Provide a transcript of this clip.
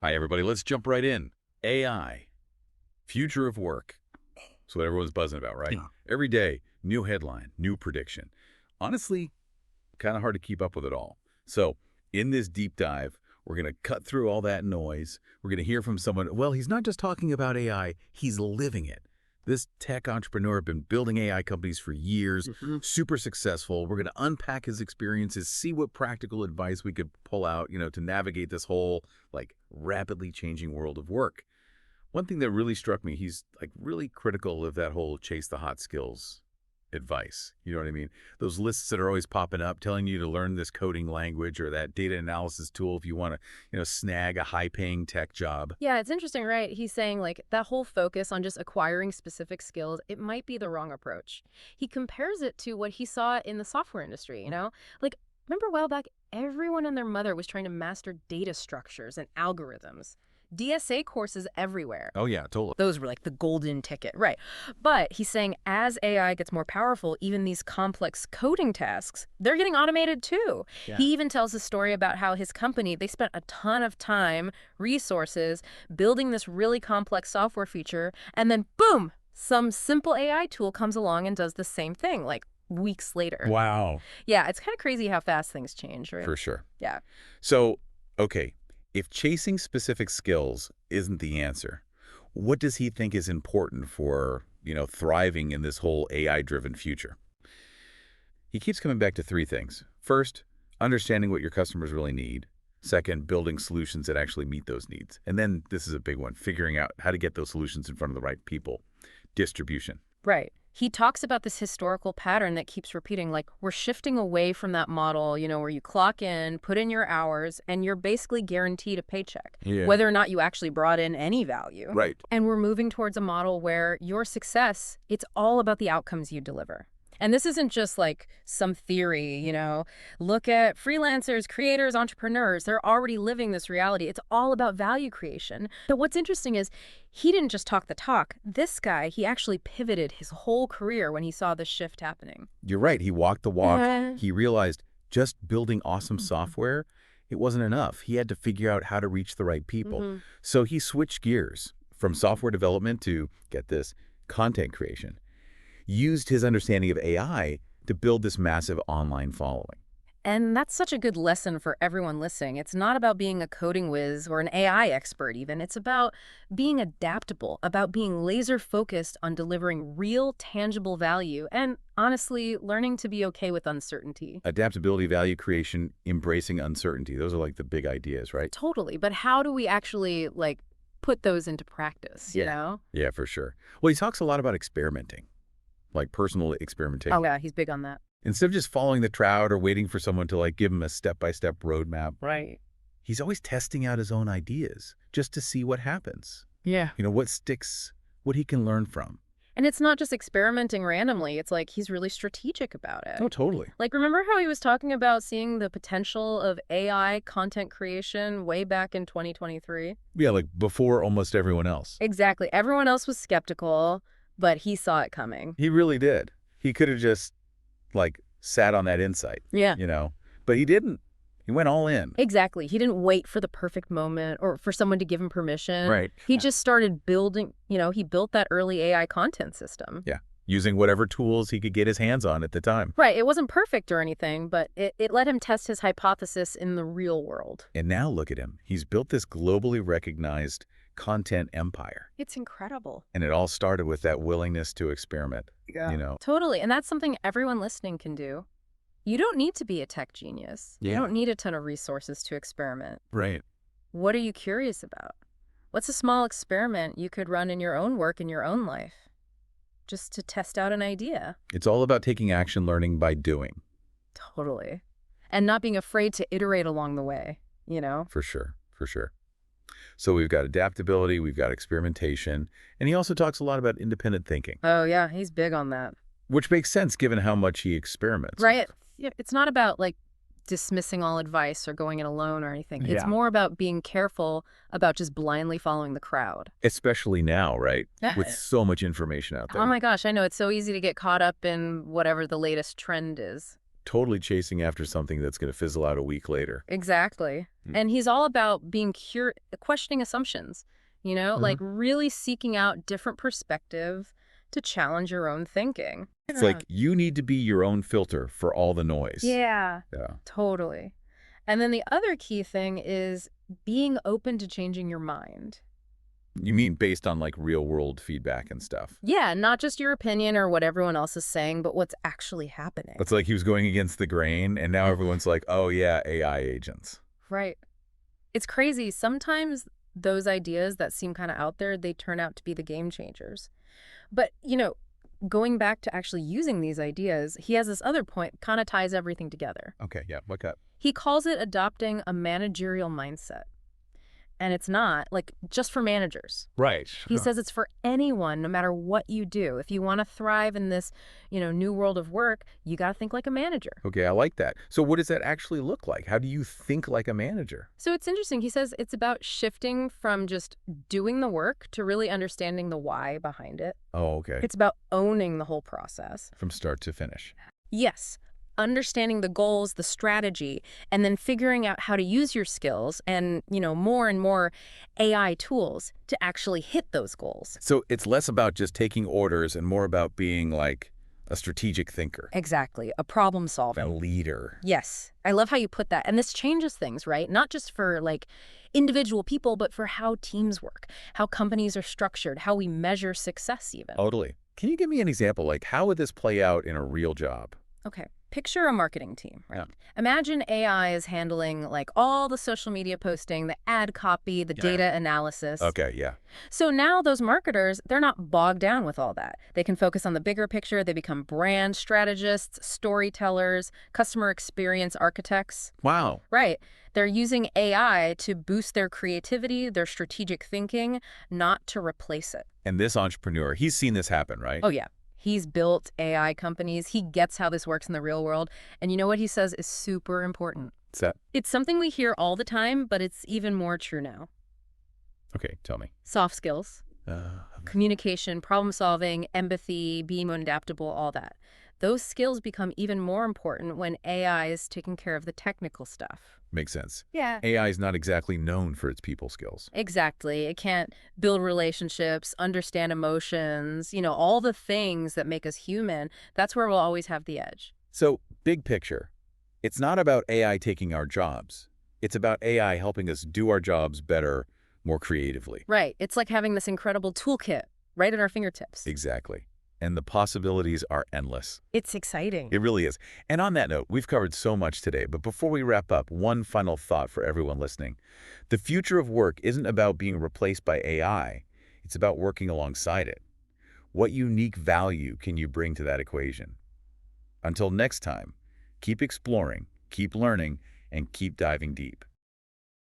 Hi, everybody. Let's jump right in. AI, future of work. That's what everyone's buzzing about, right? Yeah. Every day, new headline, new prediction. Honestly, kind of hard to keep up with it all. So, in this deep dive, we're going to cut through all that noise. We're going to hear from someone, well, he's not just talking about AI, he's living it. This tech entrepreneur has been building AI companies for years, super successful. We're going to unpack his experiences, see what practical advice we could pull out, to navigate this whole, rapidly changing world of work. One thing that really struck me, he's, really critical of that whole chase the hot skills advice. You know what I mean? Those lists that are always popping up telling you to learn this coding language or that data analysis tool if you want to, snag a high-paying tech job. Yeah, it's interesting, right? He's saying like that whole focus on just acquiring specific skills, it might be the wrong approach. He compares it to what he saw in the software industry, Like, remember a while back, everyone and their mother was trying to master data structures and algorithms. DSA courses everywhere. Oh, yeah, totally. Those were like the golden ticket, right? But he's saying as AI gets more powerful, even these complex coding tasks, they're getting automated too. Yeah. He even tells a story about how his company, they spent a ton of time, resources, building this really complex software feature, and then boom, some simple AI tool comes along and does the same thing, like weeks later. Wow. Yeah, it's kind of crazy how fast things change, right? For sure. Yeah. So, okay, if chasing specific skills isn't the answer, what does he think is important for, thriving in this whole AI-driven future? He keeps coming back to three things. First, understanding what your customers really need. Second, building solutions that actually meet those needs. And then, this is a big one, figuring out how to get those solutions in front of the right people. Distribution. Right. He talks about this historical pattern that keeps repeating, like we're shifting away from that model, where you clock in, put in your hours, and you're basically guaranteed a paycheck, whether or not you actually brought in any value. Right. And we're moving towards a model where your success, it's all about the outcomes you deliver. And this isn't just like some theory, Look at freelancers, creators, entrepreneurs. They're already living this reality. It's all about value creation. But what's interesting is he didn't just talk the talk. This guy, he actually pivoted his whole career when he saw this shift happening. You're right. He walked the walk. Yeah. He realized just building awesome software, it wasn't enough. He had to figure out how to reach the right people. So he switched gears from software development to, get this, content creation. Used his understanding of AI to build this massive online following. And that's such a good lesson for everyone listening. It's not about being a coding whiz or an AI expert even. It's about being adaptable, about being laser focused on delivering real, tangible value, and honestly, learning to be okay with uncertainty. Adaptability, value creation, embracing uncertainty. Those are like the big ideas, right? Totally. But how do we actually put those into practice, you know? Yeah, for sure. Well, he talks a lot about experimenting, like personal experimentation. Oh, yeah, he's big on that. Instead of just following the crowd or waiting for someone to give him a step-by-step roadmap, Right. he's always testing out his own ideas just to see what happens. Yeah. What sticks, what he can learn from. And it's not just experimenting randomly. It's like he's really strategic about it. Oh, totally. Remember how he was talking about seeing the potential of AI content creation way back in 2023? Yeah, before almost everyone else. Exactly. Everyone else was skeptical, but he saw it coming. He really did. He could have just, sat on that insight. Yeah. But he didn't. He went all in. Exactly. He didn't wait for the perfect moment or for someone to give him permission. Right. He just started building, he built that early AI content system. Yeah. Using whatever tools he could get his hands on at the time. Right. It wasn't perfect or anything, but it let him test his hypothesis in the real world. And now look at him. He's built this globally recognized content empire. It's incredible. And it all started with that willingness to experiment. Yeah. Totally. And that's something everyone listening can do. You don't need to be a tech genius. Yeah. You don't need a ton of resources to experiment. Right. What are you curious about? What's a small experiment you could run in your own work in your own life? Just to test out an idea. It's all about taking action, learning by doing. Totally. And not being afraid to iterate along the way, For sure. For sure. So we've got adaptability, we've got experimentation, and he also talks a lot about independent thinking. Oh, yeah, he's big on that. Which makes sense given how much he experiments. Right. Yeah, it's not about dismissing all advice or going it alone or anything. It's Yeah. more about being careful about just blindly following the crowd. Especially now, right? Yeah. With so much information out there. Oh my gosh, I know. It's so easy to get caught up in whatever the latest trend is. totally chasing after something that's going to fizzle out a week later. Exactly. Hmm. And he's all about being questioning assumptions, Uh-huh. like really seeking out different perspective to challenge your own thinking. It's like you need to be your own filter for all the noise. Yeah, Yeah. totally. And then the other key thing is being open to changing your mind. You mean based on like real world feedback and stuff? Yeah, not just your opinion or what everyone else is saying, but what's actually happening. It's like he was going against the grain, and now everyone's like, oh yeah, AI agents. Right. It's crazy. Sometimes those ideas that seem kind of out there, they turn out to be the game changers. But, going back to actually using these ideas, he has this other point, kind of ties everything together. Okay, yeah, what got? He calls it adopting a managerial mindset. And it's not, like, just for managers. Right. He says it's for anyone, no matter what you do. If you want to thrive in this, new world of work, you got to think like a manager. Okay, I like that. So what does that actually look like? How do you think like a manager? So it's interesting. He says it's about shifting from just doing the work to really understanding the why behind it. Oh, okay. It's about owning the whole process. From start to finish. Yes, understanding the goals, the strategy, and then figuring out how to use your skills and, more and more AI tools to actually hit those goals. So it's less about just taking orders and more about being like a strategic thinker, Exactly, a problem a solver. leader. Yes, I love how you put that. And this changes things, right? Not just for like individual people, but for how teams work, how companies are structured, how we measure success even. Totally. Can you give me an example? Like how would this play out in a real job? Okay, picture a marketing team, right? Yeah. Imagine AI is handling like all the social media posting, the ad copy, the data analysis. Okay, yeah. So now those marketers, they're not bogged down with all that. They can focus on the bigger picture. They become brand strategists, storytellers, customer experience architects. Wow. Right. They're using AI to boost their creativity, their strategic thinking, not to replace it. And this entrepreneur, he's seen this happen, right? Oh, yeah. He's built AI companies. He gets how this works in the real world. And you know what he says is super important? What's that? It's something we hear all the time, but it's even more true now. Okay, tell me. Soft skills, communication, problem solving, empathy, being adaptable, all that. Those skills become even more important when AI is taking care of the technical stuff. Makes sense. Yeah. AI is not exactly known for its people skills. Exactly. It can't build relationships, understand emotions, all the things that make us human. That's where we'll always have the edge. So, big picture, it's not about AI taking our jobs. It's about AI helping us do our jobs better, more creatively. Right. It's like having this incredible toolkit right at our fingertips. Exactly. And the possibilities are endless. It's exciting. It really is. And on that note, we've covered so much today, but before we wrap up, one final thought for everyone listening. The future of work isn't about being replaced by AI. It's about working alongside it. What unique value can you bring to that equation? Until next time, keep exploring, keep learning, and keep diving deep.